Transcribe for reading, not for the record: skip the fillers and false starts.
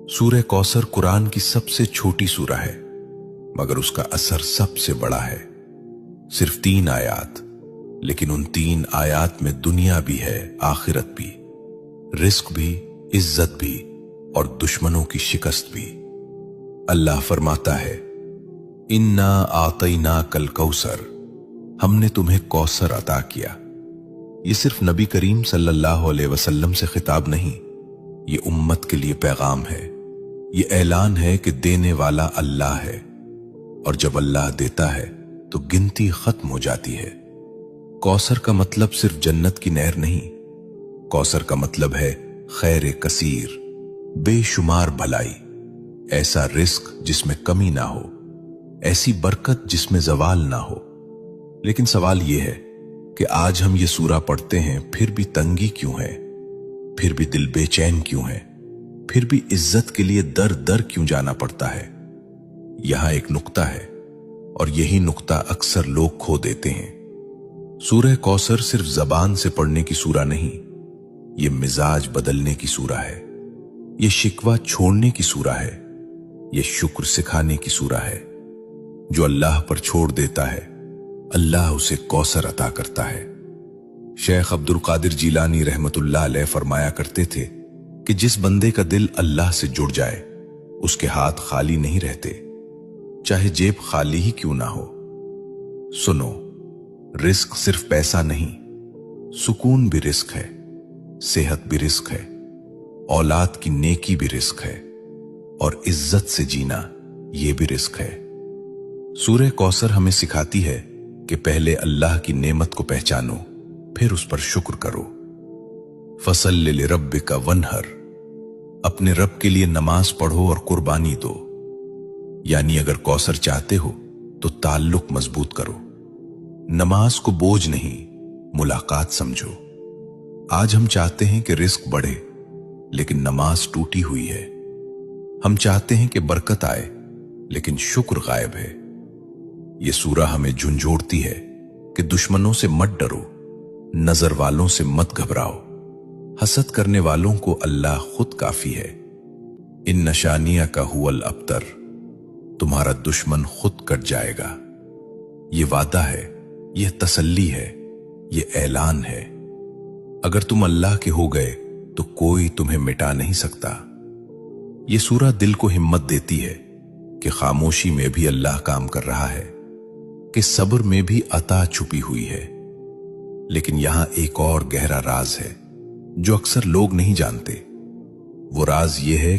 सूरह कौसर कुरान की सबसे छोटी सूरह है, मगर उसका असर सबसे बड़ा है। सिर्फ 3 आयात, लेकिन उन 3 आयात में दुनिया भी है, आखिरत भी, रिस्क भी, इज्जत भी और दुश्मनों की शिकस्त भी। अल्लाह फरमाता है, इन्ना आतैना कल कौसर, हमने तुम्हें कौसर अता किया। ये सिर्फ नबी करीम सल्लल्लाहु अलैहि वसल्लम से खिताब नहीं, ये उम्मत के लिए पैगाम है। ये ऐलान है कि देने वाला अल्लाह है, और जब अल्लाह देता है तो गिनती खत्म हो जाती है। कौसर का मतलब सिर्फ जन्नत की नहर नहीं, कौसर का मतलब है खैर कसीर, बेशुमार भलाई, ऐसा रिस्क जिसमें कमी ना हो, ऐसी बरकत जिसमें जवाल ना हो। लेकिन सवाल यह है कि आज हम ये सूरा पढ़ते हैं, फिर भी तंगी क्यों है, फिर भी दिल बेचैन क्यों है, फिर भी इज्जत के लिए दर दर क्यों जाना पड़ता है। यहां एक नुक्ता है, और यही नुक्ता अक्सर लोग खो देते हैं। सूरह कौसर सिर्फ जबान से पढ़ने की सूरा नहीं, ये मिजाज बदलने की सूरा है, ये शिकवा छोड़ने की सूरा है, ये शुक्र सिखाने की सूरा है। जो अल्लाह पर छोड़ देता है, अल्लाह उसे कौसर अता करता है। शेख अब्दुल कादिर जीलानी रहमतुल्लाह अलैह फरमाया करते थे कि जिस बंदे का दिल अल्लाह से जुड़ जाए, उसके हाथ खाली नहीं रहते, चाहे जेब खाली ही क्यों ना हो। सुनो, रिस्क सिर्फ पैसा नहीं, सुकून भी रिस्क है, सेहत भी रिस्क है, औलाद की नेकी भी रिस्क है, और इज्जत से जीना यह भी रिस्क है। सूरह कौसर हमें सिखाती है कि पहले अल्लाह की नेमत को पहचानो, फिर उस पर शुक्र करो। फसल्लि लिरब्बिका वन्हर, अपने रब के लिए नमाज पढ़ो और कुर्बानी दो। यानी अगर कौसर चाहते हो तो ताल्लुक मजबूत करो, नमाज को बोझ नहीं, मुलाकात समझो। आज हम चाहते हैं कि रिस्क बढ़े, लेकिन नमाज टूटी हुई है। हम चाहते हैं कि बरकत आए, लेकिन शुक्र गायब है। यह सूरा हमें झुंझोड़ती है कि दुश्मनों से मत डरो, नजर वालों से मत घबराओ, हसद करने वालों को अल्लाह खुद काफी है। इन नशानिया का हुवल अब्तर, तुम्हारा दुश्मन खुद कट जाएगा। ये वादा है, यह तसल्ली है, यह ऐलान है। अगर तुम अल्लाह के हो गए तो कोई तुम्हें मिटा नहीं सकता। यह सूरा दिल को हिम्मत देती है कि खामोशी में भी अल्लाह काम कर रहा है, कि सब्र में भी अता छुपी हुई है। लेकिन यहां एक और गहरा राज है जो अक्सर लोग नहीं जानते। वो राज ये है